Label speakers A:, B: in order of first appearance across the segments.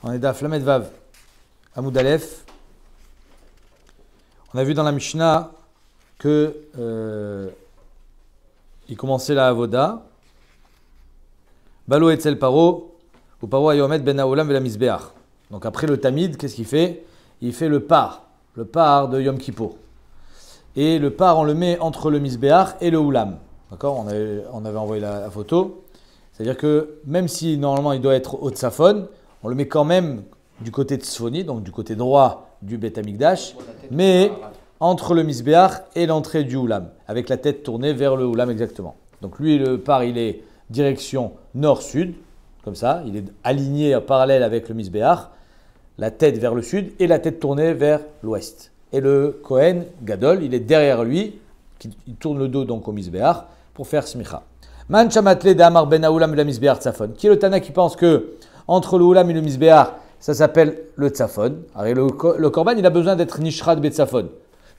A: On est d'Af Lamed Vav, Amoud Aleph. On a vu dans la Mishnah que il commençait la Avoda. Balo etzel paro, ou paro ayomet ben haolam ve la misbeach. Donc après le tamid, qu'est-ce qu'il fait? Il fait le par de Yom Kippour. Et le par, on le met entre le misbeach et le oulam. D'accord? On avait envoyé la photo. C'est-à-dire que même si normalement il doit être au Tzafon, on le met quand même du côté de Tzfoni, donc du côté droit du Beth Amikdash, mais entre le misbeach et l'entrée du oulam, avec la tête tournée vers le oulam exactement. Donc lui, le par, il est direction nord-sud, comme ça, il est aligné en parallèle avec le misbeach, la tête vers le sud et la tête tournée vers l'ouest. Et le Kohen Gadol, il est derrière lui, il tourne le dos donc au misbeach pour faire smicha. Man chamatle d'amar ben haolam et la misbeach tzafon. Qui est le Tana qui pense que entre le oulam et le misbeach, ça s'appelle le tzafon. Alors le korban, il a besoin d'être nishrad betzafon.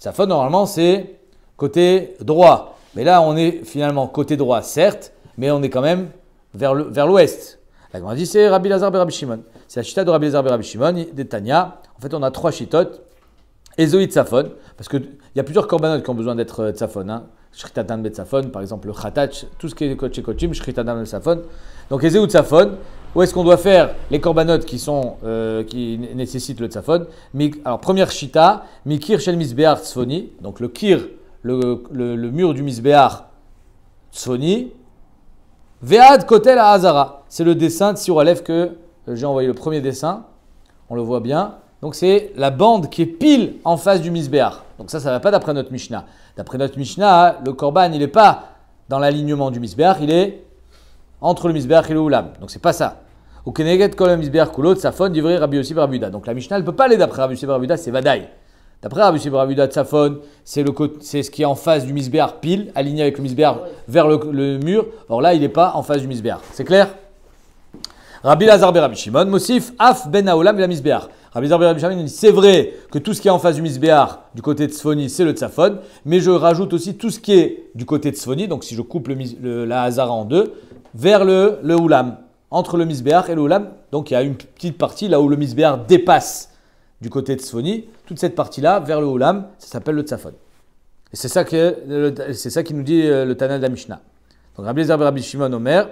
A: Tzafon, normalement, c'est côté droit. Mais là, on est finalement côté droit, certes, mais on est quand même vers l'ouest. La Gemara dit, c'est Rabbi Lazar ben Rabbi Shimon. C'est la chita de Rabbi Lazar ben Rabbi Shimon, des Tanya. En fait, on a trois chitotes. Ezoïd tzafon, parce qu'il y a plusieurs korbanot qui ont besoin d'être tzafon. Shritadan betzafon, par exemple le khatach, tout ce qui est koché kochim, shritadan betzafon. Donc Ezoïd tzafon, où est-ce qu'on doit faire les korbanot qui nécessitent le tzafon? Alors première chita, mikir shel misbeach tzfoni, donc le kir, le mur du misbeach tzfoni, ve'ad kotel ha'azara. C'est le dessin de Sir Aleph que j'ai envoyé, le premier dessin, on le voit bien. Donc c'est la bande qui est pile en face du misbeach. Donc ça ne va pas d'après notre Mishnah. D'après notre Mishnah, le korban, il n'est pas dans l'alignement du misbeach, il est entre le misbeach et le oulam. Donc c'est pas ça. Ou keneget kol le misbeach kulot tzafon divrei Rabbi Yossi bar Rabbi Yehuda. Donc la Mishnah, elle ne peut pas aller d'après Rabbi Yossi bar Rabbi Yehuda, c'est vadaï. D'après Rabbi Yossi bar Rabbi Yehuda, tzafon, c'est ce qui est en face du misbeach pile, aligné avec le misbeach vers le mur. Or là, il n'est pas en face du misbeach. C'est clair? Rabbi Lazar ben Rabbi Shimon, Mosif, Af ben haolam et la misbeach. Rabbi Lazar ben Rabbi Shimon dit, c'est vrai que tout ce qui est en face du misbeach, du côté de Tzfoni, c'est le tzafon, mais je rajoute aussi tout ce qui est du côté de Tzfoni, donc si je coupe la hazara en deux, vers le oulam, entre le misbeach et le oulam. Donc il y a une petite partie là où le misbeach dépasse du côté de Tzfoni, toute cette partie-là, vers le oulam, ça s'appelle le tzafon. Et c'est ça qui nous dit le Tana de la Mishnah. Donc Rabbi Lazar ben Rabbi Shimon Omer,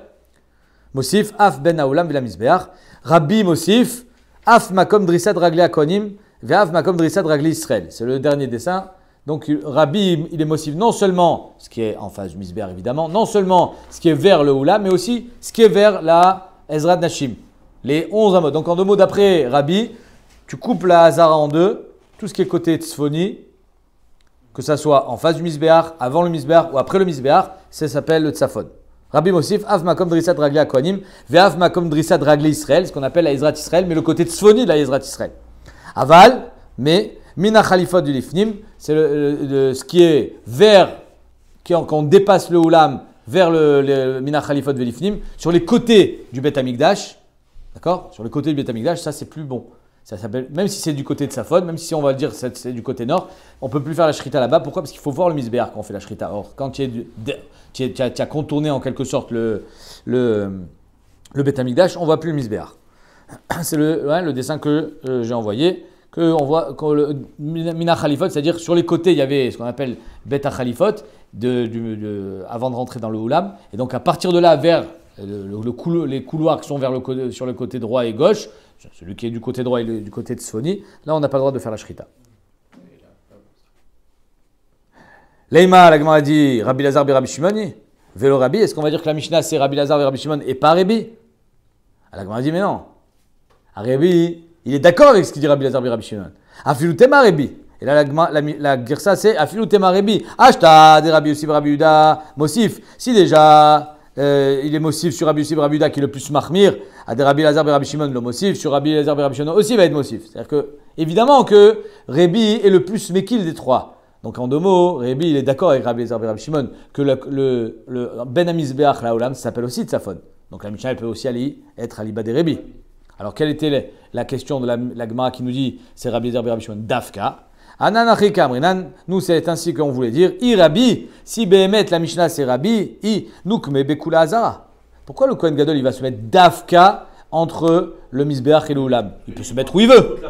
A: Mosif, Af ben haolam ve la misbeach. Rabbi Mosif, Af makom drissad ragli akonim, ve Af makom drissad ragli Israël. C'est le dernier dessin. Donc Rabbi, il est Mosif non seulement ce qui est en face du misbeach évidemment, non seulement ce qui est vers le oulam, mais aussi ce qui est vers la Ezrat Nashim. Les 11 amot. Donc en deux mots d'après Rabbi, tu coupes la hazara en deux, tout ce qui est côté tzfoni, que ça soit en face du misbeach, avant le misbeach ou après le misbeach, ça s'appelle le tzafon. Rabbi Mosif, Av makom drissad ragli akonim, ve Av makom drissad ragli Israël, ce qu'on appelle la Ezrat Israël, mais le côté tzfoni de la Ezrat Israël. Aval, mais mina khalifot du lifnim, c'est ce qui est vers, quand on dépasse le oulam vers le mina khalifot du lifnim, sur les côtés du Beth Amikdash, d'accord? Sur les côtés du Beth Amikdash, ça c'est plus bon. Ça s'appelle, même si c'est du côté de Safon, même si on va le dire c'est du côté nord, on ne peut plus faire la shrita là-bas. Pourquoi? Parce qu'il faut voir le misbeach quand on fait la shrita. Or, quand tu as contourné en quelque sorte le Beth Amikdash, on ne voit plus le misbeach. C'est le dessin que j'ai envoyé, qu'on voit le Mina Khalifot, c'est-à-dire sur les côtés, il y avait ce qu'on appelle Beth Khalifot, avant de rentrer dans le Oulam. Et donc à partir de là, vers les couloirs qui sont sur le côté droit et gauche, celui qui est du côté droit et du côté de Tzfoni, là on n'a pas le droit de faire la shrita. Leima, la Gemara dit Rabbi Lazar ben Rabbi Shimon, Vélo Rabbi, est-ce qu'on va dire que la Mishnah c'est Rabbi Lazar ben Rabbi Shimon et pas Rabbi? La Gemara dit mais non. Rabbi, il est d'accord avec ce qu'il dit Rabbi Lazar ben Rabbi Shimon. Afilu tema Rabbi. Et là la girsa c'est Afilu tema Rabbi. Ashta de Rabbi Yossi ben Rabbi Yehuda, Mosif. Si déjà il est Mosif sur Rabbi Yossi ben Rabbi Yehuda qui est le plus mahmir, à des Rabbi Lazar ben Rabbi Shimon le Mosif, sur Rabbi Lazar ben Rabbi Shimon aussi va être Mosif. C'est-à-dire que, évidemment que Rabbi est le plus mekil des trois. Donc en deux mots, Rabbi il est d'accord avec Rabbi Lazar ben Rabbi Shimon que le Ben Hamizbeach la Olam ça s'appelle aussi Tzafon. Donc la Mishnah elle peut aussi être à l'Iba des Rabbi. Alors quelle était la question de la Gemara qui nous dit c'est Rabbi Lazar ben Rabbi Shimon Dafka? Ananachi Kamrinan, nous c'est ainsi qu'on voulait dire. I Rabbi, si Behemet la Mishnah c'est Rabbi, I Nukme Bekula Hazara. Pourquoi le Kohen Gadol il va se mettre Dafka entre le Misbeach et le Oulam. Il peut se mettre où il veut.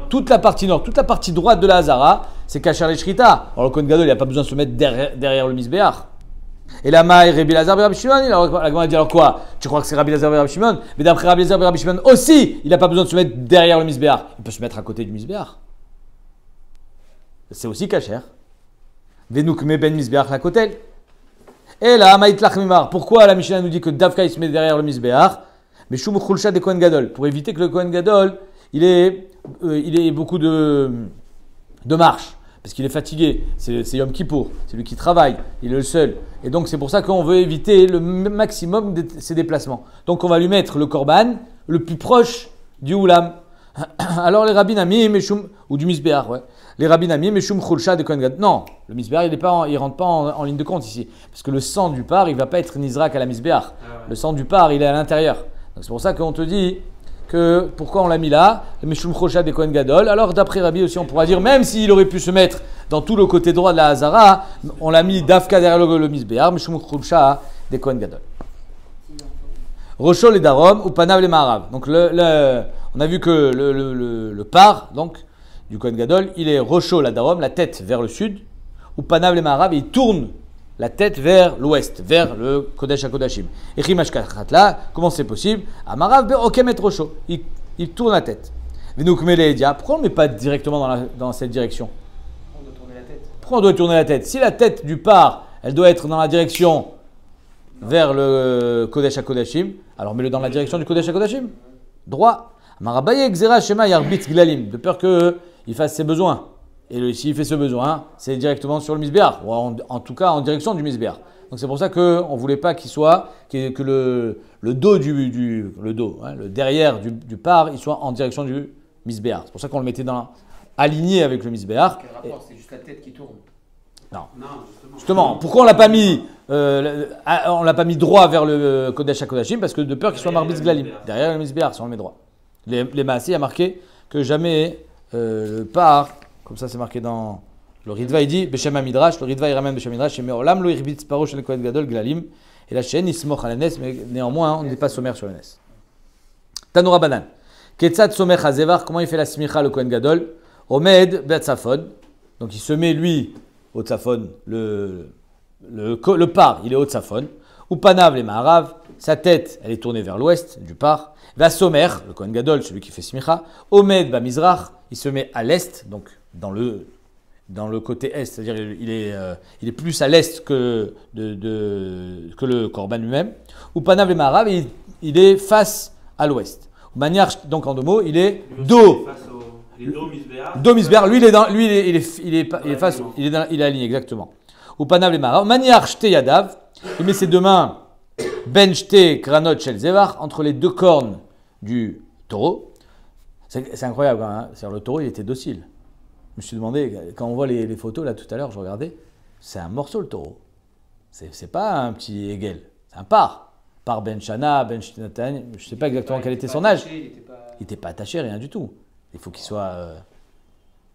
A: Toute la partie nord, toute la partie droite de la Hazara, c'est Kasher les Shrita. Alors le Kohen Gadol, il n'a pas besoin de se mettre derrière le Misbeach. Et la Maï, Rabbi Lazar et Rabbi Shimon, la Gemara dit alors quoi? Tu crois que c'est Rabbi Lazar et Rabbi Shimon? Mais d'après Rabbi Lazar et Rabbi Shimon aussi, il n'a pas besoin de se mettre derrière le Misbeach. Il peut se mettre à côté du Misbeach. C'est aussi Kasher. Venouk me ben Misbeach la kotel. Et là, Maïtlach Mimar. Pourquoi la Mishnah nous dit que Davka il se met derrière le Misbeach? Mais Shum Khulsha des Kohen Gadol. Pour éviter que le Kohen Gadol, il ait beaucoup de marche. Parce qu'il est fatigué. C'est Yom Kippour. C'est lui qui travaille. Il est le seul. Et donc, c'est pour ça qu'on veut éviter le maximum de ses déplacements. Donc, on va lui mettre le korban le plus proche du Oulam. Alors, les rabbins Amim et Shum, ou du Misbeach, ouais. Les rabbins Amim et Shum Khulsha des Kohen Gadol. Non, le Misbeach, il ne rentre pas en ligne de compte ici. Parce que le sang du par, il ne va pas être Nizrak à la Misbeach. Le sang du par, il est à l'intérieur. Donc, c'est pour ça qu'on te dit que pourquoi on l'a mis là, le Meshum Khosha des Kohen Gadol. Alors d'après Rabbi aussi, on pourra dire, même s'il aurait pu se mettre dans tout le côté droit de la Hazara, on l'a mis Dafka derrière le Misbeach, Meshum Khosha des Kohen Gadol. Roshol et Darom, ou Panav les Maharav. Donc on a vu que le par donc, du Kohen Gadol, il est Roshol à Darom, la tête vers le sud, ou Panav les Maharav, il tourne la tête vers l'ouest, vers le Kodesh HaKodashim. Et Rimashkachatla, comment c'est possible? Amarav be'okemet rosho. Il tourne la tête. Venouk meleedia. Pourquoi on ne met pas directement dans cette direction?
B: On doit tourner la tête.
A: Pourquoi on doit tourner la tête? Si la tête du par, elle doit être dans la direction vers le Kodesh HaKodashim, alors mets-le dans la direction du Kodesh HaKodashim. Droit. Amarabaye Xera Shema Yarbit Glalim. De peur qu'il fasse ses besoins. Et s'il fait ce besoin, c'est directement sur le Misbeach, ou en tout cas en direction du Misbeach. Donc c'est pour ça qu'on ne voulait pas que le dos le derrière du par, il soit en direction du Misbeach. C'est pour ça qu'on le mettait aligné avec le Misbeach.
B: Quel rapport? C'est juste la tête qui tourne.
A: Non, justement. Pourquoi on l'a pas mis droit vers le Kodesh HaKodashim? Parce que de peur qu'il soit Marbitz Glalim. Derrière le Misbeach, si on le met droit. Les Maasé a marqué que jamais le par. Comme ça, c'est marqué dans le Ritva. Il dit Beshem Midrash. Le Ritva il ramène Beshem Midrash. Il met Olam lo irbitz paro shel Kohen Gadol glalim. Et la chaîne il se moque à la nes, mais néanmoins on n'est pas sommaire sur la nes. Tanoura Banan. Ketzat somech hazevar. Comment il fait la smicha le Kohen Gadol? Omed be'atzafon. Donc il se met lui au tzafon. Le par il est au tzafon. Ou panav les maharav. Sa tête elle est tournée vers l'ouest du par. Va somer le Kohen Gadol, celui qui fait smicha. Omed ba mizrach. Il se met à l'est, donc dans le côté est, c'est-à-dire il est plus à l'est que le Korban lui-même. Ou Panav le Maharav, il est face à l'ouest. Manière, donc en deux mots, il est dos. Dos Misbeach. Lui, il est aligné exactement. Ou Panav le Maharav. Manière Shte Yadav, il met ses deux mains Ben Shte Kranot Shel Zevar entre les deux cornes du taureau. C'est incroyable, hein. C'est-à-dire, le taureau, il était docile. Je me suis demandé, quand on voit les photos, là, tout à l'heure, je regardais, c'est un morceau, le taureau. C'est pas un petit Hegel, c'est un par. Par Ben Shana, Ben Shnatan, je ne sais pas exactement quel était son âge. Il n'était pas attaché, rien du tout. Il faut qu'il soit...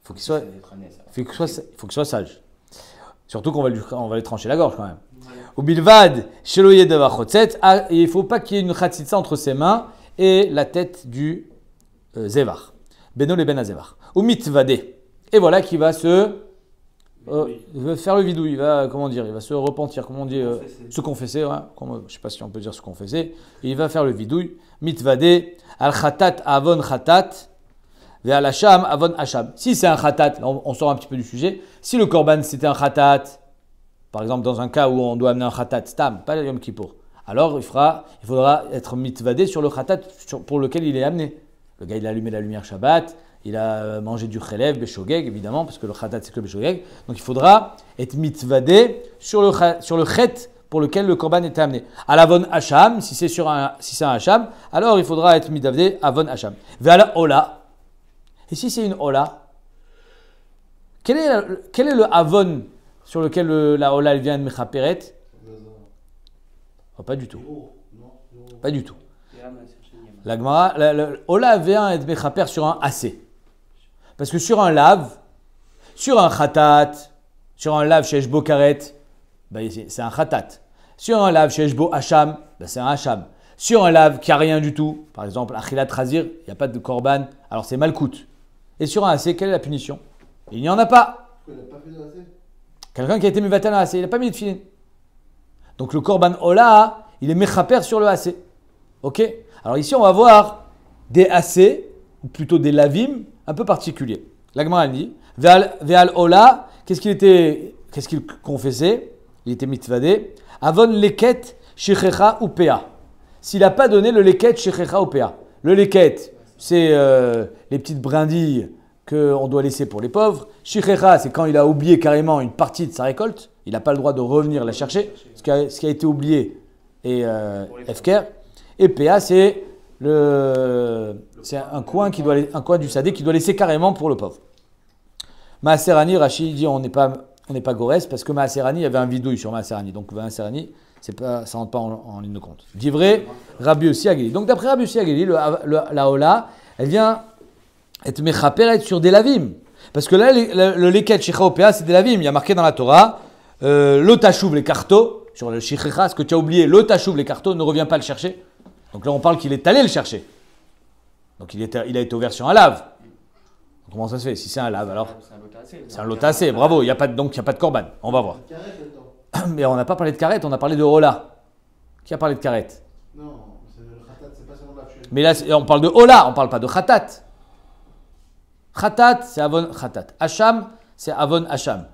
A: il faut qu'il soit sage. Surtout qu'on va lui trancher la gorge, quand même. Au bilvad, sheloye devachotzet, il ne faut pas qu'il y ait une khatsitsa entre ses mains et la tête du... Zevar, Beno le Ben Zevar, ou mitvadé. Et voilà qui va faire le vidouille, il va se repentir, comment on dit, se confesser, ouais, je ne sais pas si on peut dire se confesser, et il va faire le vidouille, mitvadé, al khatat avon khatat, ve al hacham avon hacham. Si c'est un khatat, on sort un petit peu du sujet, si le korban c'était un khatat, par exemple dans un cas où on doit amener un khatat stam, pas le Yom Kippour, alors il faudra être mitvadé sur le khatat pour lequel il est amené. Le gars, il a allumé la lumière Shabbat, il a mangé du chelev, beshogeg, évidemment, parce que le khatat, c'est que le beshogeg. Donc, il faudra être mitvadé sur le chet pour lequel le korban est amené. À l'avon hacham, si c'est un hacham, alors il faudra être mitvadé avon hacham. Ve'ala ola. Et si c'est une ola, quel est le avon sur lequel la ola elle vient de mechaperet? Oh, pas du tout. Pas du tout. La Gemara, Ola vient être mechaper sur un assez. Parce que sur un lave, sur un khatat, sur un lave chez Eshbo karet, c'est un khatat. Sur un lave chez Eshbo hacham, c'est un hacham. Sur un lave qui a rien du tout, par exemple, achilat razir, il n'y a pas de korban, alors c'est malkout. Et sur un AC, quelle est la punition? Il n'y en a pas.
C: Il n'a pas fait de AC.
A: Quelqu'un qui a été mivatal à AC, il n'a pas mis de filin. Donc le korban ola, il est mechaper sur le AC. Ok? Alors ici, on va voir des AC, ou plutôt des lavim, un peu particuliers. L'Agmara dit, ve'al ola, qu'est-ce qu'il confessait? Il était mitvadé. Avon leket shechecha ou pea. S'il n'a pas donné le leket shechecha ou pea. Le leket, c'est les petites brindilles qu'on doit laisser pour les pauvres. Shechecha, c'est quand il a oublié carrément une partie de sa récolte. Il n'a pas le droit de revenir la chercher. Ce qui a été oublié est efker. Et pea, c'est un coin du sadé qui doit laisser carrément pour le pauvre. Maaserani, Rachid dit on n'est pas Gorès parce que Maaserani, il y avait un vidouille sur Maaserani. Donc Maaserani, ça ne rentre pas en ligne de compte. Dit vrai, Rabbi Yossi Ageli. Donc d'après Rabbi Yossi Ageli, la Ola, elle vient être mechaperet sur des lavim. Parce que là, le leket shecha opéa, c'est des lavim. Il y a marqué dans la Torah, l'otachouv les cartos, sur le shechecha, ce que tu as oublié, l'otachouv les cartos, ne revient pas le chercher. Donc là, on parle qu'il est allé le chercher. Donc il a été ouvert sur un lave. Comment ça se fait? Si c'est un lave, alors c'est un lotacé. Bravo, donc il n'y a pas de korban. On va voir. Mais on n'a pas parlé de carrette, on a parlé de Ola. Qui a parlé de carrette?
C: Non, c'est le khatat, c'est pas seulement la fchienne.
A: Mais là, on parle de Ola, on ne parle pas de khatat. Khatat, c'est avon khatat. Hacham, c'est avon hacham.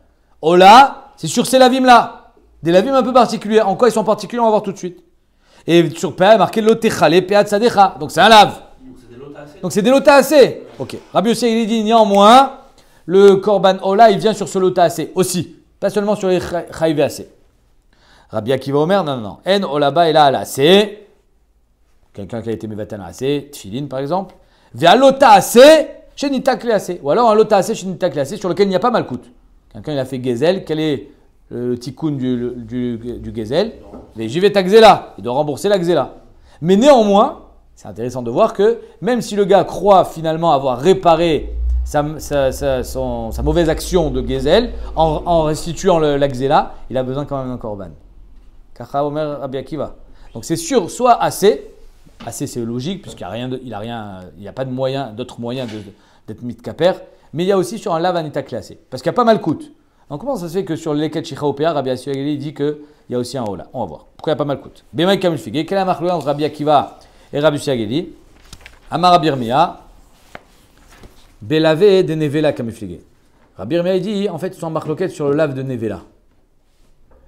A: Ola, c'est sur ces lavim-là. Des lavim un peu particuliers. En quoi ils sont particuliers, on va voir tout de suite. Et sur PA, il est marqué l'otechale, PA tsadecha. Donc c'est un lave. Donc c'est des lotacés. Ok. Rabbi Yossi, il dit néanmoins, le korban Ola, il vient sur ce lotacé aussi. Pas seulement sur les chayivé assez. Rabbi Akiva Omer, non. En Olaba et là, assez. Quelqu'un qui a été mevatal assez, tfilin par exemple. Vea lota assez, chez nitak assez. Ou alors un lota assez, chez nitak assez, sur lequel il n'y a pas malkout. Quelqu'un il a fait gezel, quel est le tikkun du gezel? J'y vais ta xéla. Il doit rembourser la xéla. Mais néanmoins, c'est intéressant de voir que même si le gars croit finalement avoir réparé sa mauvaise action de gezel en restituant la xéla, il a besoin quand même d'un korban. Kacha Omer Rabbi Akiva. Donc c'est sûr, soit assez c'est logique puisqu'il n'y a pas d'autre moyen d'être mitkaper, mais il y a aussi sur un lave anita classé parce qu'il n'y a pas mal coûte. Donc comment ça se fait que sur le leket shicha opéa, Rabbi Yossi Ageli dit qu'il y a aussi un ola? On va voir. Pourquoi il n'y a pas mal coûte? Bemaï kamil figué, quelle est la marque entre Rabbi Akiva et Rabbi Yossi Ageli? Amar Rabbi Yirmiyah, Belave de Nevela kamil figué. Rabbi Yirmiyah dit en fait ils sont en marque sur le lave de Nevela.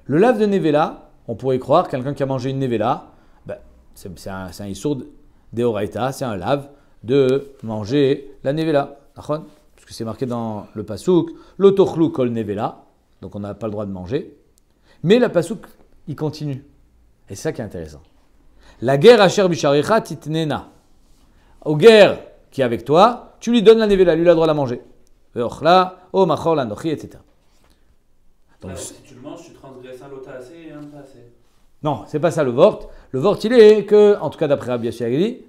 A: Le lave de Nevela, on pourrait croire quelqu'un qui a mangé une Nevela, c'est un issour d'Eoraita, c'est un lave de manger la Nevela. Parce que c'est marqué dans le pasouk, l'otochlu kol nevela, donc on n'a pas le droit de manger. Mais le pasouk, il continue. Et c'est ça qui est intéressant. La guerre asher bisharicha titnena. Au guerre qui est avec toi, tu lui donnes la nevela, lui il a le droit de la manger. Veochla, o machor landochi, etc.
D: Donc, si tu le manges, tu transgresses un lota assez et un pas assez.
A: Non, c'est pas ça le vort. Le vort, il est que, en tout cas d'après Rabbi Yossi Ageli,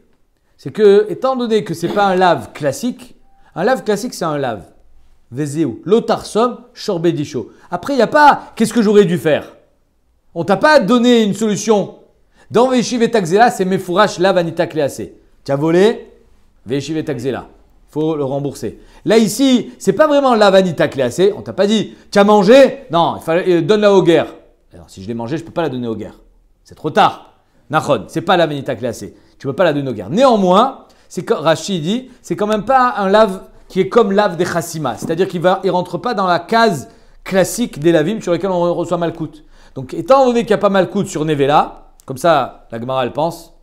A: c'est que, étant donné que c'est pas un lave classique, un lave classique, c'est un lave. Vezeu. Lotarsom, shorbedisho. Après, il n'y a pas qu'est-ce que j'aurais dû faire. On t'a pas donné une solution. Dans Veishiv et Taxela, c'est Mefourash lave anita klease. Tu as volé, Veishiv et Taxela. Il faut le rembourser. Là, ici, c'est pas vraiment lave anita klease. On t'a pas dit, tu as mangé? Non, il fallait donne-la au guerre. Alors, si je l'ai mangé, je peux pas la donner au guerre. C'est trop tard. Nachon, c'est pas lave anita klease. Tu peux pas la donner au guerre. Néanmoins, Rashi dit, c'est quand même pas un lave qui est comme lave des chassima. C'est-à-dire qu'il ne rentre pas dans la case classique des lavim sur lesquels on reçoit malkout. Donc, étant donné qu'il n'y a pas malkout sur Nevela, comme ça, la Gemara elle pense,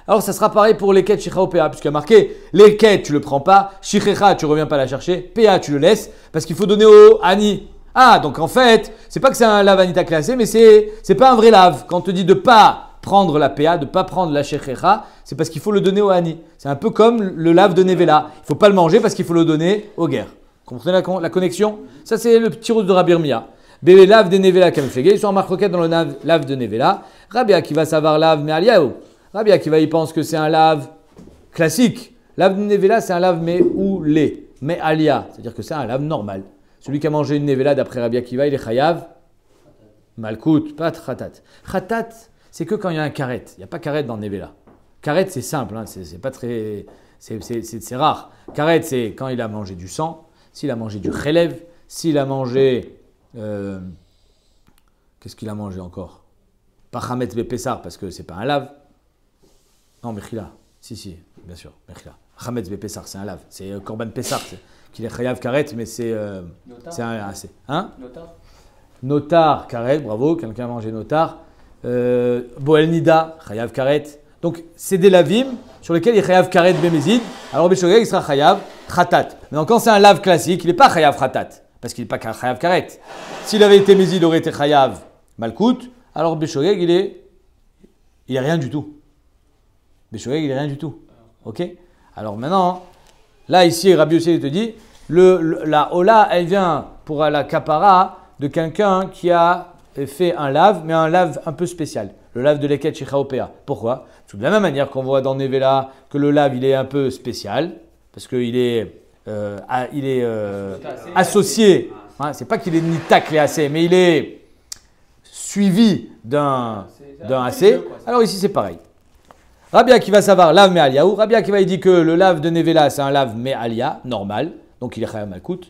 A: alors ça sera pareil pour leket shicha ou PA, puisqu'il y a marqué leket, tu ne le prends pas, shichecha, tu ne reviens pas la chercher, PA, tu le laisses, parce qu'il faut donner au Ani. Ah, donc en fait, c'est pas que c'est un lave anita classé, mais c'est pas un vrai lave. Quand on te dit de ne pas prendre la PA, de ne pas prendre la shechecha, c'est parce qu'il faut le donner au Hani. C'est un peu comme le lave de Nevela. Il ne faut pas le manger parce qu'il faut le donner aux guerres. Comprenez la connexion? Ça, c'est le petit rose de Rabbi Yirmiyah. Bébé lave de Nevela kamiflegé. Ils sont en marque dans le lave de Nevela. Rabbi Akiva savoir lave mais aliaou. Rabbi Akiva, il pense que c'est un lave classique. Lave de Nevela, c'est un lave mais ou lait. Mais alia, c'est-à-dire que c'est un lave normal. Celui qui a mangé une Nevela, d'après Rabbi Akiva, il est chayav. Malkout, pas khatat. Khatat, c'est que quand il y a un karet. Il n'y a pas karet dans le Nevela. Karet, c'est simple, hein, c'est pas très, c'est rare. Karet, c'est quand il a mangé du sang, s'il a mangé du chelev, s'il a mangé, qu'est-ce qu'il a mangé encore? Pas chametz bepessar parce que c'est pas un lave. Non, mechila. Si, bien sûr, mechila. Chametz bepessar, c'est un lave. C'est korban pessar, qu'il est chayav karet, mais c'est un assez. Hein? Notar karet, bravo, quelqu'un a mangé notar. Boel nida, chayav karet. Donc, c'est des lavim sur lesquels il est chayav karet bemezid. Alors, Beshogeg, il sera chayav khatat. Mais quand c'est un lave classique, il n'est pas chayav khatat, parce qu'il n'est pas chayav karet. S'il avait été mezid, il aurait été chayav malkout. Alors, Beshogeg, il est rien du tout. Beshogeg, il est rien du tout. Ok? Alors maintenant, là, ici, Rabbi Yossi te dit, la hola, elle vient pour la kapara de quelqu'un qui a fait un lave, mais un lave un peu spécial. Le lave de l'eket shichaopea. Pourquoi? Tout de la même manière qu'on voit dans Nevela que le lave, il est un peu spécial, parce qu'il est, associé. Hein, c'est pas qu'il est nitak les assez, mais il est suivi d'un assez. Alors ici, c'est pareil. Rabbi Akiva savar lave me'aliyahu. Rabbi Akiva il dit que le lave de Nevela c'est un lave me'alia, normal, donc il est chayav malkout.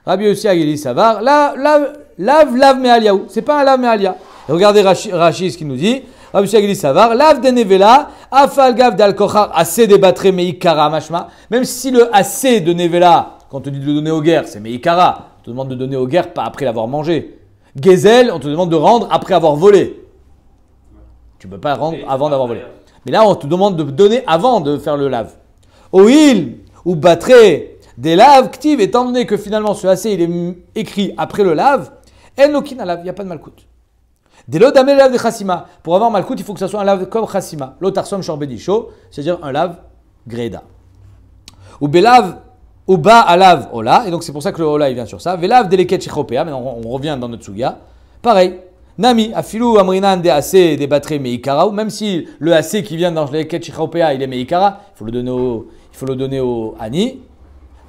A: Rabbi Yossi il dit savar lave me'aliyahu, c'est pas un lave me'alia. Et regardez Rashi ce qu'il nous dit. Rabbi Yossi il dit savar lave de Nevela afal gav dal kochar assez débattre me'ikara mashma. Même si le assez de Nevela, quand on te dit de le donner au guerre, c'est me'ikara, on te demande de donner au guerre pas après l'avoir mangé. Gezel, on te demande de rendre après avoir volé. Tu ne peux pas rendre avant d'avoir volé. Mais là, on te demande de donner avant de faire le lave. Oil ou battré des laves, ktiv, étant donné que finalement ce assez il est écrit après le lave, en lokin lave, il n'y a pas de malkout. Des lots d'amel lave de chassima. Pour avoir malkout, il faut que ce soit un lave comme chassima. L'otarsom shorbedisho, c'est-à-dire un lave greda. Ou belave, ou bas à lave ola, et donc c'est pour ça que le ola il vient sur ça. Velave deleket shichopea, maintenant on revient dans notre suga. Pareil. Nami, afilou amrinan de assez des batteries meikara, ou même si le assez qui vient dans les ket shichaopea il est meikara, il faut le donner au ani.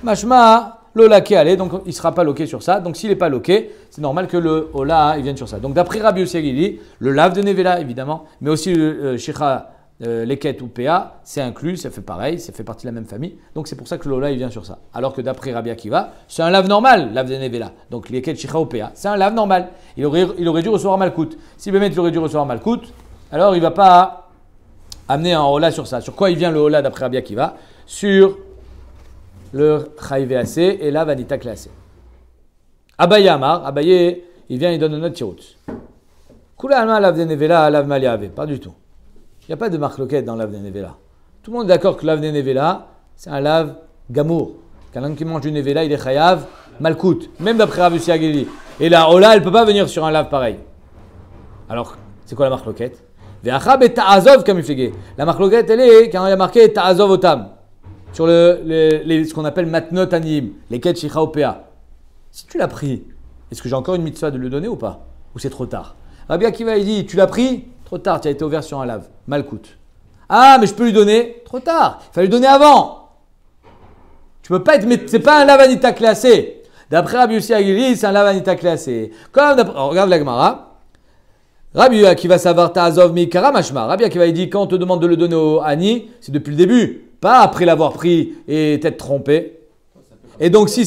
A: Mashma, le laké allez, donc il ne sera pas loqué sur ça. Donc s'il n'est pas loqué, c'est normal que le ola il vienne sur ça. Donc d'après Rabbi Yossi il dit, le lave de Nevela évidemment, mais aussi le shicha leket ou pa, c'est inclus, ça fait pareil, ça fait partie de la même famille. Donc c'est pour ça que le ola il vient sur ça. Alors que d'après Rabbi Akiva, c'est un lave normal, lave de Nevela. Donc leket shicha ou pa, c'est un lave normal. Il aurait dû recevoir malkout. Si Bémet il aurait dû recevoir malkout, alors il ne va pas amener un ola sur ça. Sur quoi il vient le ola d'après Rabbi Akiva? Sur le chayiv AC et la vanita classée. Abaye Amar, Abaye, il vient, il donne une autre tiroute. Kula alma lave de Nevela, lave maliave. Pas du tout. Il n'y a pas de marque loquette dans lave de Nevela. Tout le monde est d'accord que lave de Nevela, c'est un lave gamour. Quelqu'un qui mange du Nevela, il est chayav malkout. Même d'après Rabbi Yossi Ageli. Et la Ola, elle ne peut pas venir sur un lave pareil. Alors, c'est quoi la marque loquette? Ve'achab et ta'azov comme il fait. La marque loquette, elle est quand il y a marqué ta'azov otam. Sur ce qu'on appelle matnot anim, les ket shichaopea. Si tu l'as pris, est-ce que j'ai encore une mitzvah de le donner ou pas? Ou c'est trop tard? Rabbi Akiva, il dit, tu l'as pris? Trop tard, tu as été ouvert sur un lave. Malkout. Ah, mais je peux lui donner? Trop tard. Il fallait lui donner avant. Tu peux pas être, mais c'est pas un lave anita classé. D'après Rabbi Yossi Agili, c'est un lave anita classé. Comme regarde la Gemara. Rabbi Akiva savar ta'azov mikara mashma. Rabbi Akiva, il dit, quand on te demande de le donner au ani, c'est depuis le début. Pas après l'avoir pris et t'être trompé. Et donc si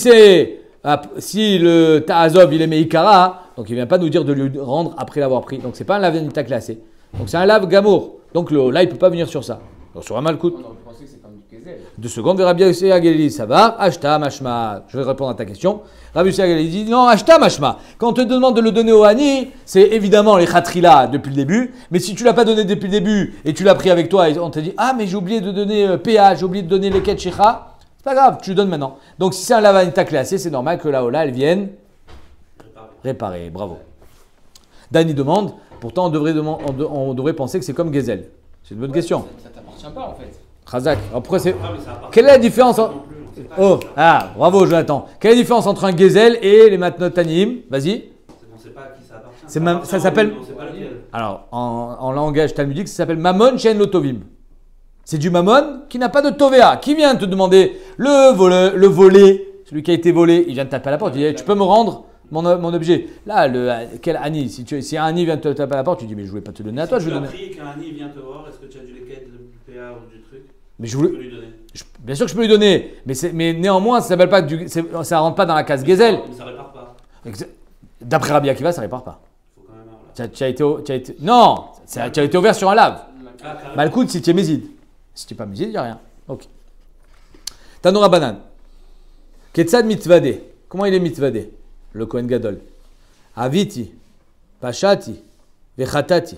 A: le ta'azov il est meikara, donc il vient pas nous dire de lui rendre après l'avoir pris. Donc c'est pas un lave anita classé. Donc c'est un lave gamour. Donc là il peut pas venir sur ça. Donc sur un malkout.
B: On aurait pensé que c'est comme du Gezel.
A: 2 secondes, Rabbi Yossi Ageli, ça va. Ashta mashma. Je vais répondre à ta question. Rabbi Yossi Ageli dit non, ashta mashma. Quand on te demande de le donner au hani, c'est évidemment les khatrila depuis le début. Mais si tu l'as pas donné depuis le début et tu l'as pris avec toi et on t'a dit ah mais j'ai oublié de donner PA, j'ai oublié de donner les ketchicha, c'est pas grave, tu le donnes maintenant. Donc si c'est un lavanita classé, c'est normal que la ola elle vienne réparer. Bravo. Dani demande. Pourtant on devrait penser que c'est comme Gezel. C'est une bonne question.
B: Ça t'appartient pas en fait.
A: Khazak. Alors pourquoi c'est
D: Ah, mais ça appartient
A: quelle est la
D: pas
A: différence
D: non plus, on sait pas.
A: Oh, ah, bravo Jonathan. Quelle est la différence entre un Gezel et les matnotanim? Vas-y.
D: On ne sait pas à qui ça appartient.
A: C'est même- ça s'appelle-
D: On ne sait pas lequel.
A: Alors, en langage talmudique, ça s'appelle Mammon Shen Lotovim. C'est du Mammon qui n'a pas de Tovea. Qui vient te demander le volé, celui qui a été volé, il vient te taper à la porte. Il dit tu peux me rendre mon objet. Là, quel Ani? Si un Ani vient te taper à la porte, tu dis mais je voulais pas te donner à toi, je vais donner.
D: Si tu as pris qu'un Ani vient te voir, est-ce que tu as du leket, du PA ou du truc?
A: Mais je
D: Tu
A: voulais.
D: peux lui donner.
A: Bien sûr que je peux lui donner, mais néanmoins, ça s'appelle pas ça rentre pas dans la case Gezel.
D: Mais ça répare pas.
A: D'après Rabbi Akiva, ça répare pas.
D: Il faut quand même avoir là.
A: Tu as été, non, tu as été ouvert sur un lave.
D: Ah, carrément.
A: Bah, le coup, si tu es Mézid. Si tu n'es pas Mézid, il n'y a rien. Ok. Tanoura Banan. Ketzad mitzvade. Comment il est mitzvade? Le Kohen Gadol. Aviti, Pashati, Vechatati.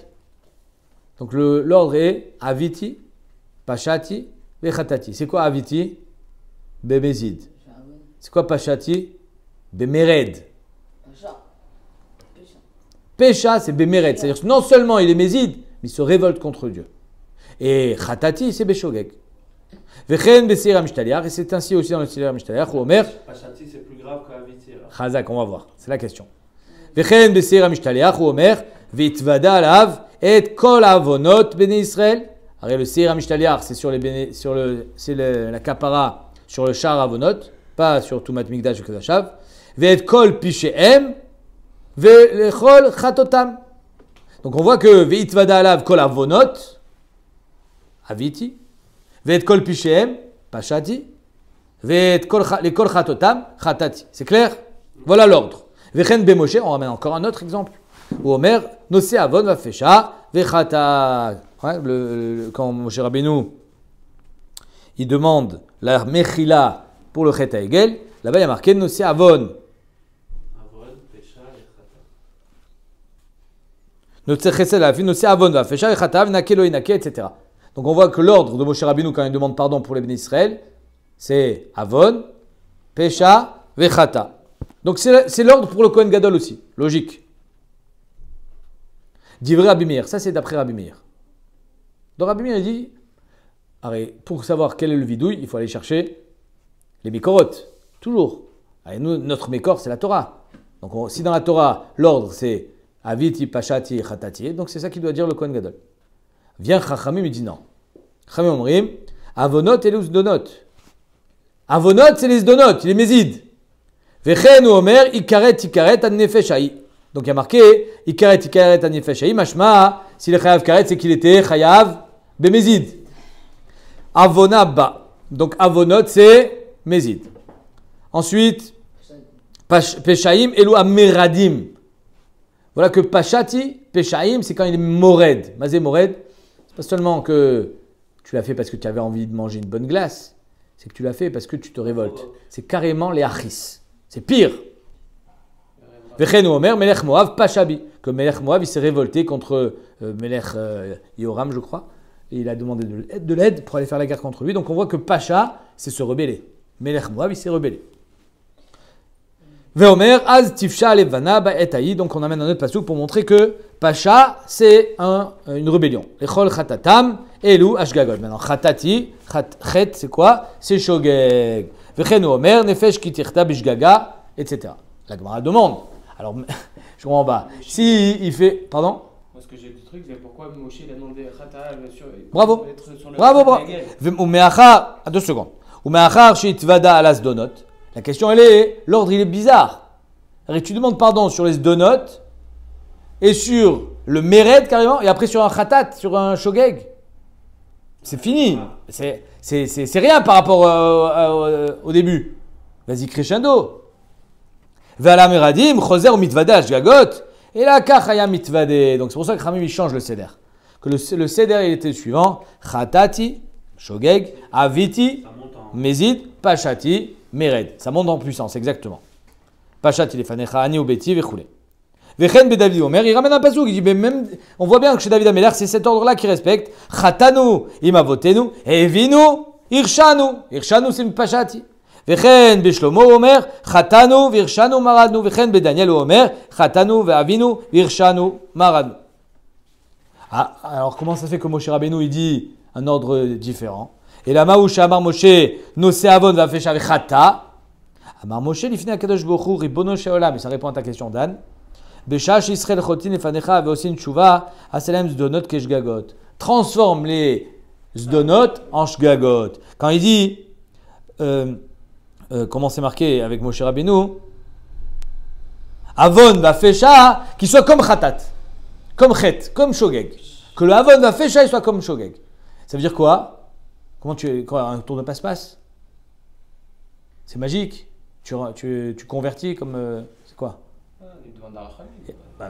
A: Donc l'ordre est Aviti, Pashati, Vechatati. C'est quoi Aviti? Bemezid. C'est quoi Pashati? Bemered. Pécha, c'est Bemered. C'est-à-dire que non seulement il est Mézid, mais il se révolte contre Dieu. Et Khatati, c'est Beshogeg. Vechen Beseir Amshtaliach, et c'est ainsi aussi dans le Seir Amshtaliach, où Omer.
D: Pachati, c'est plus grave qu'Aviti.
A: Chazak, on va voir, c'est la question. Vechen Beseir Amshtaliach, où Omer, Vitvada alav, et kol avonot bene Israël. Alors le Seir Amshtaliach, c'est c'est la kapara sur le char avonot, pas sur Tumat Mikdash et Kadashav. Ve'et kol pishehem, ve'lechol chatotam. Donc on voit que Vitvada alav kol avonot, Aviti. Ve'et kol pishehem, Pashati. Ve'et kol chatotam, Chatati. C'est clair? Voilà l'ordre. Vechen bemoshe, on ramène encore un autre exemple. Où Omer, nosé avon va fesha, vechata. Quand Moshe Rabbeinu, il demande la mechila pour le chet haegel, là-bas il y a marqué nosé avon.
D: Avon, Pécha et Chata.
A: Nosé chesed la fin, nosé avon va fesha, vechata, vnake inake, etc. Donc on voit que l'ordre de Moshe Rabbeinu quand il demande pardon pour les bénis Israël, c'est avon, pesha, vechata. Donc c'est l'ordre pour le Kohen Gadol aussi, logique. Divrei Rabbi Meir, ça c'est d'après Rabbi Meir. Donc Rabbi Meir il dit, pour savoir quel est le vidouille, il faut aller chercher les Mekorot, toujours. Allez, nous, notre Mekor c'est la Torah. Donc si dans la Torah l'ordre c'est Aviti, Pashati, Chatati, donc c'est ça qu'il doit dire le Kohen Gadol. Vient Chachamim, il dit non. Chachamim Omrim, Avonot et les Zdonot. Avonot c'est les Zdonot, il est Mézid. Vechen ou Omer, Ikaret an Nefesh. Donc il y a marqué Ikaret an Nefesh. Mashma, si le Chayav Karet, c'est qu'il était Chayav Bemezid. Avona ba. Donc Avonot c'est Mézid. Ensuite, Peshaim Elou Ameradim. Voilà que Pashati, Peshaim, c'est quand il est Mored. Mazé Mored, c'est pas seulement que tu l'as fait parce que tu avais envie de manger une bonne glace, c'est que tu l'as fait parce que tu te révoltes. C'est carrément les Achis. C'est pire. Vechen ou Omer, Melech Moav, Pashabi. Que Melech Moav, il s'est révolté contre Melech Yoram, je crois. Et il a demandé de l'aide pour aller faire la guerre contre lui. Donc on voit que Pasha, c'est se rebeller. Melech Moav, il s'est rebellé. Veomer, Az Tifsha Levana, Ba'etaï. Donc on amène un autre passouk pour montrer que Pasha, c'est une rébellion. Echol Chatatam, Elu Ashgagot. Maintenant, Chatati, Chet, c'est quoi? C'est Shogeg. Vechen ou Omer, Nefesh Kitirta Bishgaga, etc. La Gemara demande. Alors, je comprends pas. Si il fait. Pardon?
B: Parce que j'ai des trucs, c'est pourquoi Moshe il a demandé Khata sur.
A: Bravo.
B: Sur le
A: Bravo, bravo.
B: Hegel.
A: Umeachar, à 2 secondes. Umeachar Shitvada Alas Donot. La question, elle est, l'ordre, il est bizarre. Alors, tu demandes pardon sur les Donot et sur le Mered carrément, et après sur un Khatat, sur un Shogeg. C'est fini. C'est rien par rapport au début. Vas-y, crescendo. Ve'ala meradim, choser ou mitvade ashgagot. Et là, kachaya mitvade. Donc c'est pour ça que Khamim il change le seder. Que le seder il était le suivant. Chatati, shogeg, aviti, mezid, pashati, mered. Ça monte en puissance, exactement. Pashati lefanecha, ani ou beti, vechoule. Vechen be David Omer, il ramène un passouk, il dit, mais même, on voit bien que chez David Améler, c'est cet ordre-là qui respecte. Chatanu, imavotenu, evinu, irshanu. Irshanu, c'est pashati. Vechen be Shlomo Omer, chatanu, virshanu, maradnu. Vechen be Daniel Omer, chatanu, ve'avinu, virshanu, maradnu. Ah, alors comment ça fait que Moshe Rabbeinu, il dit un ordre différent? Et la Maoucha Amar Moshe, Nosé Avon va faire avec Chata. Amar Moshe, l'ifni akadosh bochou, ribono sheolam. Et ça répond à ta question, Dan. Beshash Israël chotin efanecha avait aussi une tchouva, aselem zdonot keshgagot. Transforme les zdonot en shgagot. Quand il dit, comment c'est marqué avec Moshe Rabbeinu, Avon va fesha, qu'il soit comme khatat, comme chet, comme shogeg. Que le avon va fesha, il soit comme shogeg. Ça veut dire quoi? Quoi, un tour de passe-passe? C'est magique. Tu convertis comme. C'est quoi?
B: Il demande à Rachel.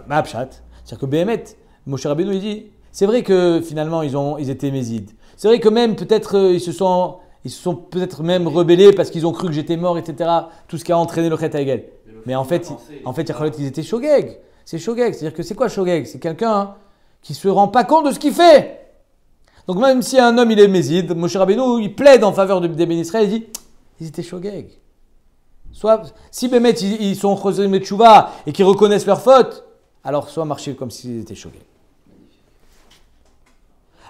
A: Ma'apshat. C'est-à-dire que Béhémet, Moshe Rabbeinu, il dit c'est vrai que finalement ils étaient mésides. C'est vrai que même peut-être ils se sont peut-être même rebellés parce qu'ils ont cru que j'étais mort, etc. Tout ce qui a entraîné le Chet Haegel. Mais en fait, ils étaient shogeg. C'est shogeg. C'est-à-dire que c'est quoi shogeg? C'est quelqu'un qui se rend pas compte de ce qu'il fait. Donc même si un homme il est méside, Moshe Rabbeinu il plaide en faveur des Ben Israël, il dit ils étaient shogeg. Soit si Bémet ils sont chosrim et tchouva et qu'ils reconnaissent leur faute, alors soit marcher comme s'ils étaient shogeg.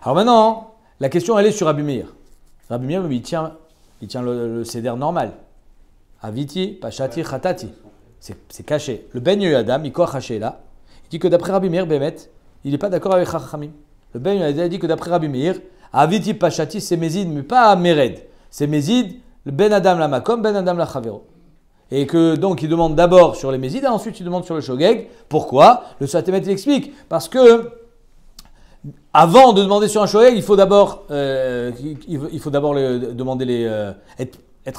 A: Alors maintenant, la question elle est sur Rabbi Meir. Rabbi Meir il tient le seder normal. Aviti, pashati, khatati. C'est caché. Le Ben Yoyadam, il koach haché là. Il dit que d'après Rabbi Meir, Bémet, il n'est pas d'accord avec Chachamim. Le Ben Yoyadam dit que d'après Rabbi Meir, Aviti, pashati, c'est mézid, mais pas méred. C'est mézid, le Ben Adam la makom, Ben Adam la chavero. Et que donc il demande d'abord sur les mézides et ensuite il demande sur le shogeg. Pourquoi? Le Sfatemet il explique. Parce que avant de demander sur un shogeg, il faut d'abord être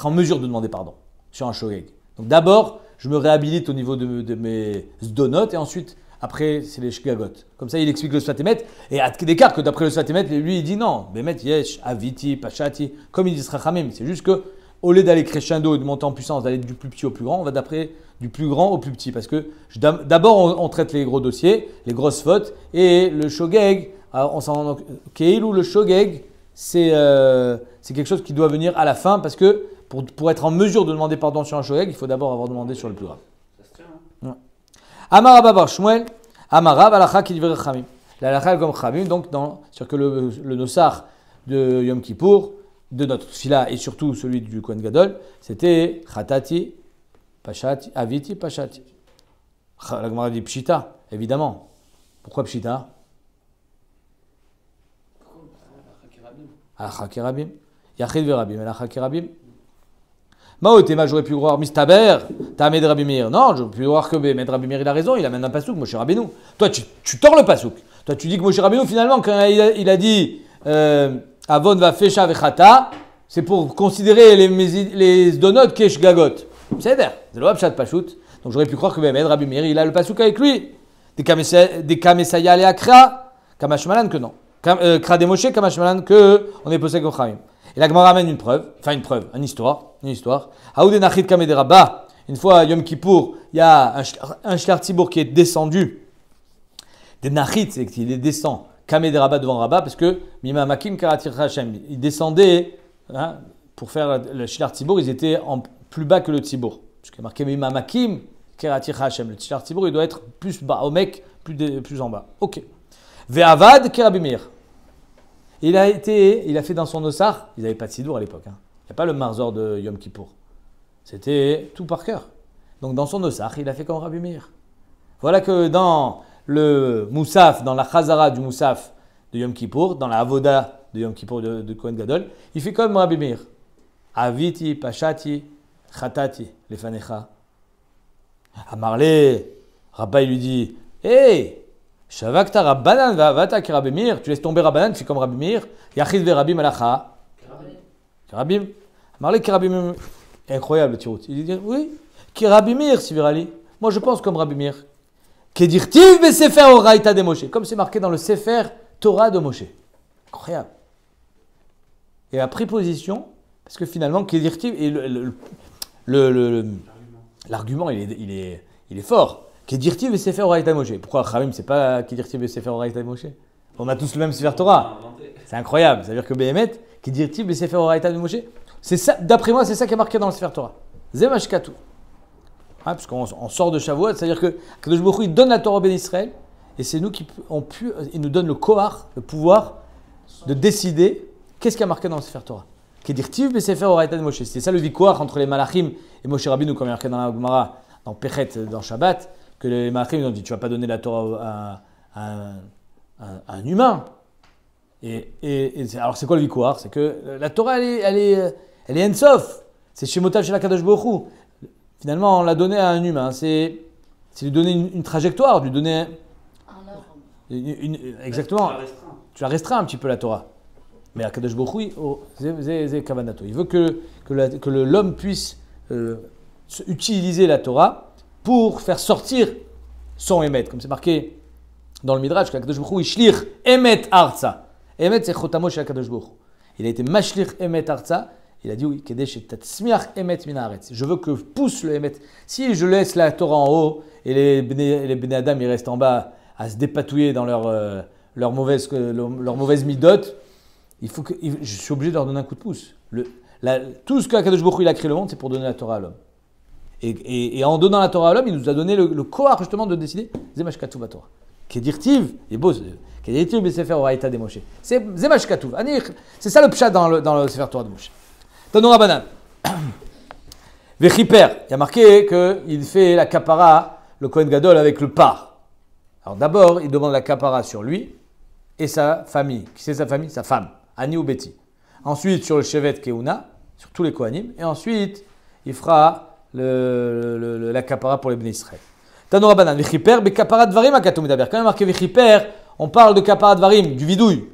A: en mesure de demander pardon sur un shogeg. Donc d'abord, je me réhabilite au niveau de mes zdonot et ensuite, après, c'est les shgagot. Comme ça, il explique le Sfatemet. Et à d'écart que d'après le Sfatemet, lui, il dit non. Bémet, yesh, aviti, pachati, comme il dit Srachamim. C'est juste que au lieu d'aller crescendo et de monter en puissance, d'aller du plus petit au plus grand, on va d'après du plus grand au plus petit. Parce que d'abord, on traite les gros dossiers, les grosses fautes, et le shogeg, Keilou, le shogeg, c'est quelque chose qui doit venir à la fin, parce que pour être en mesure de demander pardon sur un shogeg, il faut d'abord avoir demandé sur le plus grave.
D: Ça se tient, hein.
A: Amara Babar Shmuel, Amara Balacha Kidver Chamim. La lacha comme Chamim, donc c'est-à-dire que le nosar de Yom Kippour, de notre fila et surtout celui du Kohen Gadol, c'était Khatati, Pashati, Aviti, Pashati. La Gemara dit Pshita, évidemment. Pourquoi Pshita? Alacha Kerabim. Yachid Verabim, Alacha Kerabim. Maotema, j'aurais pu croire Mistaber, Tamed Rabbi Meir. Non, j'aurais pu croire que Med Rabbi Meir il a raison, il amène un pasouk, Moshe Rabbeinu. Toi, tu tords le pasouk. Toi, tu dis que Moshe Rabbeinu, finalement, quand il a dit Avon va fesha vechata, c'est pour considérer les donotes kesh gagot. C'est le wabshat pashut. Donc j'aurais pu croire que Med Rabbi Meir il a le pasouk avec lui. Des kamesaya le akra, kamashmalan que non. Kra de Moshe, kamashmalan que on est posé comme Khamim. Et la Gemara amène une histoire. Haoud Nachid Kameh de Rabba. Une fois à Yom Kippour, il y a un shlar tzibour qui est descendu. Des Nachid, c'est qu'il est descend Kameh de Rabba devant Rabba parce que Mima Makim Karatir Hashem. Ils descendaient pour faire le shlar tzibour, ils étaient plus bas que le tzibour. Parce qu'il y a marqué Mima Makim Karatir Hashem. Le shlar tzibour, il doit être plus bas, au mec, plus en bas. Ok. Ve'avad Kerabi Meir. Il a fait dans son ossar, ils n'avaient pas de sidour à l'époque. Il n'y a pas le marzor de Yom Kippour. C'était tout par cœur. Donc dans son ossar, il a fait comme Rabbi Meir. Voilà que dans le Moussaf, dans la Chazara du Moussaf de Yom Kippour, dans la Avoda de Yom Kippour de Kohen Gadol, il fait comme Rabbi Meir. Aviti, Pashati, Khatati, Lefanecha. Amarle, Rabba il lui dit, hey, Shavakta Rabbanan va'avata ki Rabbi Meir. Tu laisses tomber Rabbanan, tu fais comme Rabbi Meir. Yachid ve'Rabbi malacha. Rabbi. Marley ki Rabbi Meir. Incroyable, Tirout. Il dit oui, ki Rabbi Meir, si virali. Moi, je pense comme Rabbi Meir. Kedirtiv be Sefer Oraita de Moshe. Comme c'est marqué dans le Sefer Torah de Moshe. Incroyable. Et a pris position, parce que finalement, Kedirtiv, et l'argument, il est fort. Kedirtiv et Sefer Oraita Moshe. Pourquoi Khamim, c'est pas Kedirtiv et Sefer Oraita Moshe? On a tous le même Sefer Torah. C'est incroyable. C'est-à-dire que Béhémet, Kedirtiv et Sefer Oraita Moshe, c'est ça, d'après moi, c'est ça qui est marqué dans le Sefer Torah. Zemashkatu. Parce qu'on sort de Shavuot, c'est-à-dire que Kadosh Baruch Hu, il donne la Torah au Ben Israël, et c'est nous qui il nous donne le kohar, le pouvoir de décider qu'est-ce qui a marqué dans le Sefer Torah. Kedirtiv et Sefer Oraita Moshe. C'est ça le vikouar entre les Malachim et Moshe Rabbeinu, comme il y a marqué dans la Gemara, dans Pechet, dans Shabbat, que les Malachim ont dit tu vas pas donner la Torah à un humain. Alors c'est quoi le vikouar? C'est que la Torah elle est ensof. C'est Shemotav Shel HaKadosh Baruch Hu. Finalement on l'a donné à un humain. C'est C'est lui donner une trajectoire, lui donner exactement. Tu la restreins un petit peu la Torah. Mais Akadosh Baruch Hu, c'est Kavanato. Il veut que l'homme puisse utiliser la Torah pour faire sortir son Emet. Comme c'est marqué dans le Midrash, qu'Akadosh Baruch Hu, Ishlir Emet Arza. Emet, c'est Chotamo chez Akadosh Baruch Hu. Il a été Mashlir Emet Arza. Il a dit oui, Kedesh et Tatsmiach Emet Minaretz. Je veux que pousse le Emet. Si je laisse la Torah en haut et les Bnei Adam ils restent en bas à se dépatouiller dans leur mauvaise midote, je suis obligé de leur donner un coup de pouce. Tout ce qu'Akadosh Baruch Hu il a créé le monde, c'est pour donner la Torah à l'homme. Et en donnant la Torah à l'homme, il nous a donné le koach justement de décider. Zemash Katuv Torah. Kedirtiv, il est beau. Kedirtiv Besefer Oraita de Moshe. C'est Zemash Katuv. C'est ça le pshat dans le Sefer Torah de Moshe. Tanura Banan. Vechiper, il y a marqué qu'il fait la kapara, le Kohen Gadol, avec le par. Alors d'abord, il demande la kapara sur lui et sa famille. Qui c'est sa famille? Sa femme, Ani ou Betty. Ensuite, sur le Shevet Keuna, sur tous les Kohanim. Et ensuite, il fera la kapara pour les Bnei Israël. Tanura Banan, Vechiper, Bekapara Dvarim Akatum Daber. Quand il y a marqué Vechiper, on parle de kapara Dvarim, du vidouille.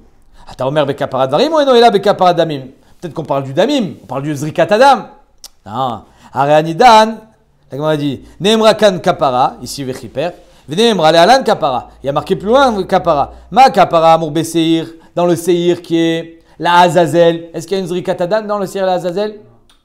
A: Ata Omer Bekapara Dvarim ou Enoela Bekapara Damim? Peut-être qu'on parle du damim, on parle du zrikat adam. Non. Areanidan, la Gemara dit, Neemra kan kapara, ici vechiper, Neemra lealan kapara. Il y a marqué plus loin kapara. Ma kapara amour beseir, dans le seir qui est la Azazel. Est-ce qu'il y a une zrikat adam dans le seir la Azazel?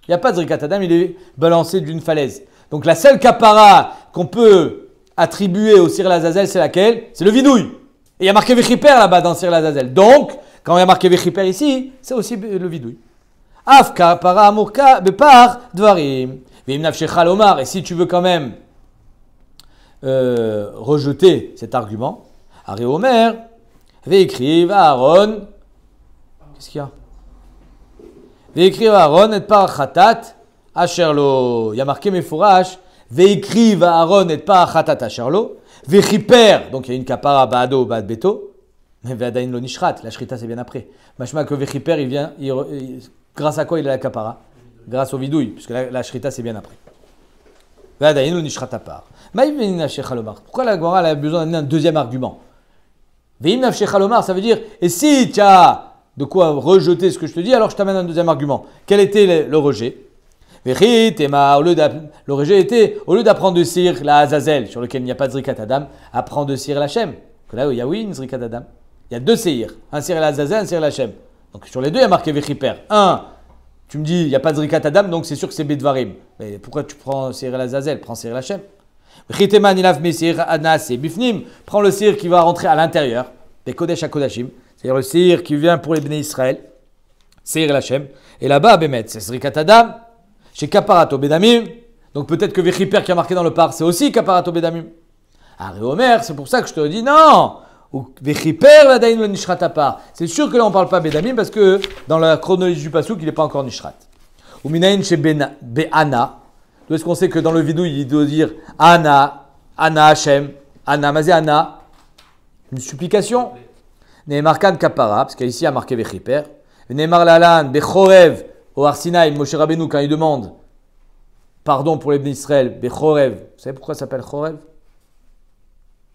A: Il n'y a pas de zrikat adam, il est balancé d'une falaise. Donc la seule kapara qu'on peut attribuer au seir la Azazel, c'est laquelle? C'est le vidouille. Et il y a marqué vechiper là-bas dans le seir la Azazel. Donc, quand il y a marqué Vechiper ici, c'est aussi le vidouille. Afka para amurka bepar dvarim. Veimnafshecha lomar. Et si tu veux quand même rejeter cet argument, Ari Omer, veikriv Aaron. Qu'est-ce qu'il y a? Veikriv Aaron et par chatat asherlo. Il y a marqué Mefourash. Veikriv Aaron et par chatat asherlo. Vechiper. Donc il y a une kapara baado bad beto. Mais Vadain lo nishrat, la shrita c'est bien après. Machma que Vechiper, il vient, grâce à quoi il a la kapara? Grâce au vidouille, puisque la shrita c'est bien après. Vadain lo nishrat à part. Maïvin nafshechalomar. Pourquoi la Gemara a besoin d'amener un deuxième argument? Veim nafshechalomar, ça veut dire, et si tu as de quoi rejeter ce que je te dis, alors je t'amène un deuxième argument. Quel était le rejet? Vechit, le rejet était, au lieu d'apprendre de Sir la Azazel, sur lequel il n'y a pas de Zrikat Adam, apprendre de Sir l'Hachem. Que là, il y a oui une Zrikat Adam. Il y a deux Seir, un Seir el-Azazel, un Seir el-Hachem. Donc sur les deux, il y a marqué Vechiper. Un, tu me dis, il n'y a pas de Zrikat Adam, donc c'est sûr que c'est Bedvarim. Mais pourquoi tu prends Seir el-Azazel? Prends Seir el-Hachem. Vechiteman ilaf Seir Adnas et Bifnim. Prends le Seir qui va rentrer à l'intérieur, des Kodesh à Kodashim. C'est-à-dire le Seir qui vient pour les Bnei Israël, Seir el-Hachem. Et là-bas, Bémet, c'est Zrikat Adam, chez Kaparato Bedamim. Donc peut-être que Vechiper qui a marqué dans le par, c'est aussi Kaparato Bedamim. Aré Omer, c'est pour ça que je te dis non. C'est sûr que là on ne parle pas Bedamim parce que dans la chronologie du Passouk il n'est pas encore Nishrat. Ou Minayin chez Be'ana. D'où est-ce qu'on sait que dans le vidouille il doit dire Ana, Ana Hashem, Ana, Mazé Ana. Une supplication. Neemar Kan Kapara, parce qu'ici il y a marqué Vechiper. Neemar Lalan, Bechorev, au Arsinaï, Moshe Rabbeinu quand il demande pardon pour les Bnei Israël, Bechorev. Vous savez pourquoi ça s'appelle Chorev?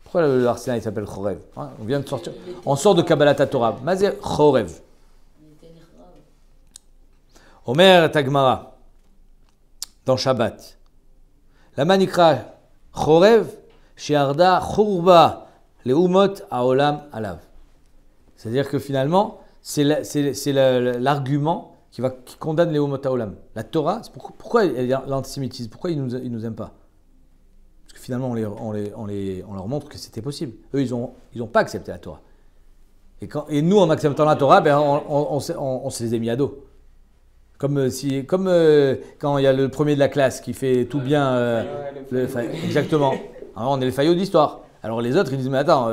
A: Pourquoi le Arsinaï s'appelle Chorev? On vient de sortir. On sort de Kabbalat Torah. Mazé Chorev. Omer Tagmara. Dans Shabbat. La manikra Chorev, Shearda Chourba, les Umot Aolam Alav. C'est-à-dire que finalement, c'est l'argument qui condamne les Umot Aolam. La Torah, pourquoi l'antisémitisme? Pourquoi ils nous aiment pas? Parce que finalement, on leur montre que c'était possible. Eux, ils ont pas accepté la Torah. Et nous, en acceptant la Torah, on se les a mis à dos. Comme quand il y a le premier de la classe qui fait tout bien. Exactement. Alors, on est les faillots d'histoire. Alors les autres, ils disent, mais attends,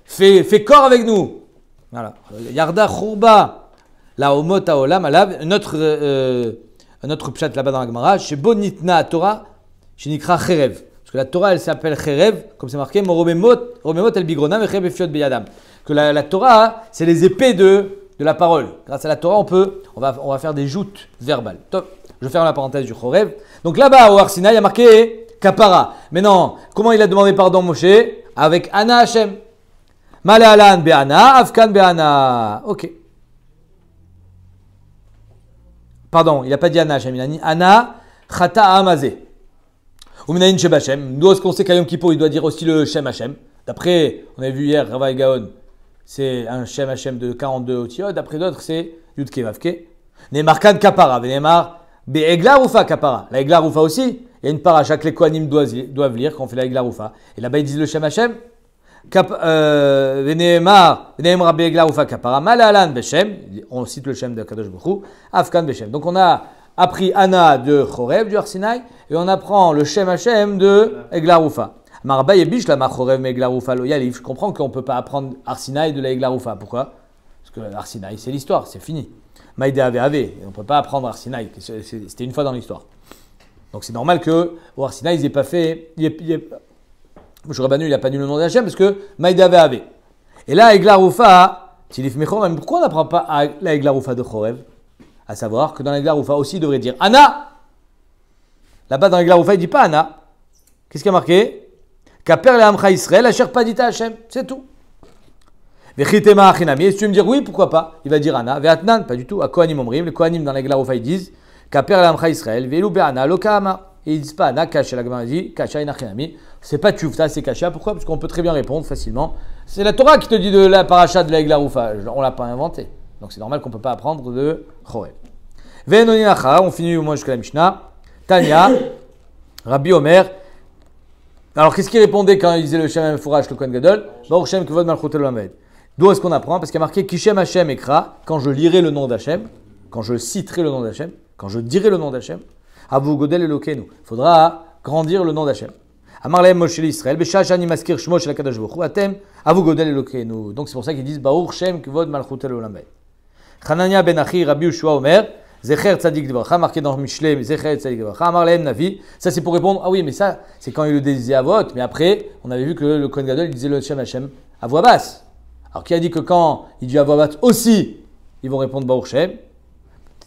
A: fais corps avec nous. Voilà. Yarda Chourba, la Omot Haolam, Alav, un autre pshat là-bas dans la Gemara, chez Bonitna Torah, chez Nikra Cherev. Parce que la Torah, elle s'appelle Cherev, comme c'est marqué, Romemot el Bigronam et Cherev Fiot Beyadam. Que la Torah, c'est les épées de la parole. Grâce à la Torah, on va faire des joutes verbales. Top. Je ferme la parenthèse du Chorev. Donc là-bas, au Arsinaï, il y a marqué kapara. Mais non, comment il a demandé pardon Moshe? Avec Ana Hashem. Malalan be'ana, afkan be'ana. Ok. Pardon, il n'a pas dit Ana Hashem, il a dit Ana chata amazé. Ou minayin Shem Hashem. D'où est-ce qu'on sait qu'à Yom Kippour, il doit dire aussi le Shem Hashem? D'après, on avait vu hier, Rava Gaon, c'est un Shem Hashem de 42 Otiot. D'après d'autres, c'est Yudke Vavke. Neymar Kan Kapara, Neymar Be'egla Rufa Kapara. La Egla Rufa aussi, il y a une paracha que les Kohanim doivent lire quand on fait la Egla Rufa. Et là-bas, ils disent le Shem Hashem. Neymar Be'egla Rufa Kapara. Malalan Beshem. On cite le Shem de Kadosh Baruch Hu. Afkan Beshem. Donc on a appris Ana de Chorev, du Arsinaï, et on apprend le Shem Hashem de Egla Rufa. Marba Yebish la Machorev Egla Rufa lo Yalif. Je comprends qu'on ne peut pas apprendre Arsinaï de la Egla Rufa. Pourquoi? Parce que Arsinaï, c'est l'histoire, c'est fini. Maïdé Ave Ave, on ne peut pas apprendre Arsinaï, c'était une fois dans l'histoire. Donc c'est normal que au Arsinaï, ils n'aient pas fait. Moshe Rabbeinu, il n'a pas dit le nom d'Hachem parce que Maïdé Ave Ave. Et là, Egla Rufa, Tilif Mechorem, pourquoi on n'apprend pas la Egla Rufa de Chorev? À savoir que dans l'Egla Rufa aussi, il devrait dire Ana. Là-bas, dans l'Egla Rufa, il ne dit pas Ana. Qu'est-ce qui a marqué? Kaper le Amcha Israël, Asher Padita Hachem. C'est tout. Vechitema Achinami. Et si tu veux me dire oui, pourquoi pas? Il va dire Ana. Ve'atnan, pas du tout. À Kohanim Omrim. Les Kohanim dans l'Egla Rufa, ils disent Kaper le Amcha Israël, Ve'elu Be'ana, Lokama. Et ils disent pas Ana, Kasha. La Gemara dit Kasha Inachinami. C'est pas Tchoufta, c'est Kasha. Pourquoi? Parce qu'on peut très bien répondre facilement. C'est la Torah qui te dit de la paracha de l'Egla Rufa. On l'a pas inventé. Donc c'est normal qu'on ne peut pas apprendre de Chorev. Ve'enoninacha, on finit au moins jusqu'à la Mishnah. Tanya, Rabbi Omer. Alors qu'est-ce qu'il répondait quand il disait le Shem Fourach, le Kohen Gadol? Baruch Shem Kevod Malchut Olam. D'où est-ce qu'on apprend? Parce qu'il y a marqué Kishem Hashem Ekra, quand je lirai le nom d'Hachem, quand je citerai le nom d'Hachem, quand je dirai le nom d'Hachem, Avu Godel Elokenu. Il faudra grandir le nom d'Hachem. Amar Lehem Moshe l'Israël, Beshach Ani Maskir Shmo Shel HaKadosh Baruch Hu, Atem Avu Godel Elokenu. Donc c'est pour ça qu'ils disent Baruch Shem Kevod Malchut Olam. Chanania ben Achi, Rabbi Yoshua Omer, Zecher Tzadik Devarcha, marqué dans Mishlei, Zecher Tzadik Devarcha, Amar Lehem Navi. Ça c'est pour répondre, ah oui, mais ça c'est quand il le disait à voix haute, mais après, on avait vu que le Kohen Gadol il disait le Shem Hashem à voix basse. Alors qui a dit que quand il dit à voix basse aussi, ils vont répondre Baruch Shem,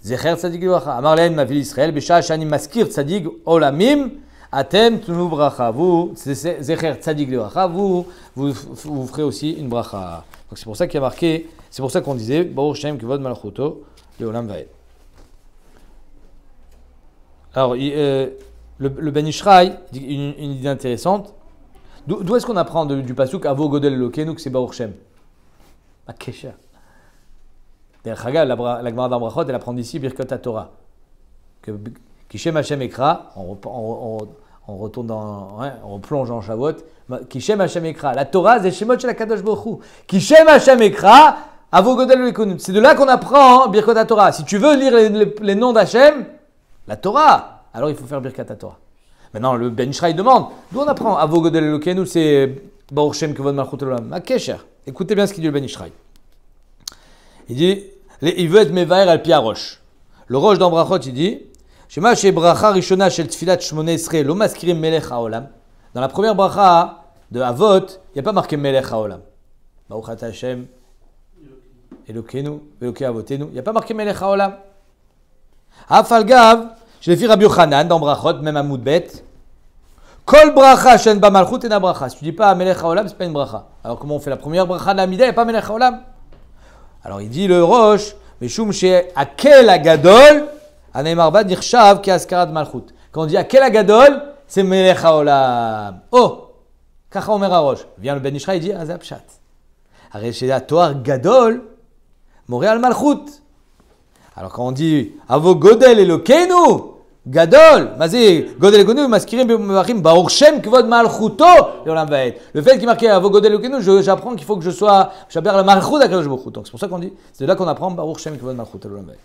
A: Zecher Tzadik Devarcha, Amar Lehem Navi l'Israël, Beshach Ani Maskir Tzadik Olamim, Atem Tunu Bracha, vous, Zecher Tzadik Devarcha, vous ferez aussi une bracha. Donc c'est pour ça qu'il y a marqué, c'est pour ça qu'on disait Baruch Shem Kevod Malchuto Leolam Vaed. Alors le Ben Ishraï dit une idée intéressante. D'où est-ce qu'on apprend du pasuk Avo Godel Elokenu que c'est Baruch Shem? À Kesha. D'ailleurs, la Gemara d'Ambrachot, elle apprend d'ici Birkot HaTorah. Que Kishem Hashem Ekra, on retourne dans, on plonge en Shavuot. Kishem Hashem Ekra. La Torah, c'est Shemot Shel HaKadosh Baruch Hu. Kishem Hashem Ekra, Avo Godel Elokenu. C'est de là qu'on apprend Birkot HaTorah. Si tu veux lire les noms d'Hachem, la Torah, alors il faut faire Birkat HaTorah. Maintenant, le Ben Ishraï demande, d'où on apprend Avo Godel Elokenu, c'est Baruch Shem Kevod Malchut Olam. Kesher. Écoutez bien ce qu'il dit le Ben Ishraï. Il dit, il veut être Mevaer al pi Rosh. Le Rosh dans Brachot, il dit, Shema she bracha rishona shel tfilat shmoneh esrei lo maskirim melech haolam. Dans la première bracha de Avot, il n'y a pas marqué melech haolam. Baruch ata Hashem Elokenu, Elokei avotenu. Il n'y a pas marqué melech haolam. Afal gav, je l'ai fait Rabbi Yochanan dans Brachot, même à Moudbet. Kol bracha shen ba malchut ena bracha. Si tu dis pas melech haolam, c'est pas une bracha. Alors comment on fait la première bracha de la Mida, il n'y a pas melech haolam. Alors il dit le Rosh, Meshum she akel agadol, aneimar ba nirshav ki askarat malchut. Quand on dit akel agadol, c'est melech haolam. Oh, kacha omer Rosh. Vient le Ben Ishraï, il dit azab shat. Arrête chez la Toar gadol, moré al malchut. Alors quand on dit Avo Godel Elokenu, Gadol, Mazé, Godel Elokenu, Maskirim Bemachim, Baruch Shem Kevod Malchuto, Leolam Vaed. Le fait qu'il marque Avo Godel Elokenu, j'apprends qu'il faut que je sois, j'appelle la Malchut d'Akadosh Baruch Hu. Donc c'est pour ça qu'on dit, c'est de là qu'on apprend Baruch Shem Kevod Malchuto, Leolam Vaed.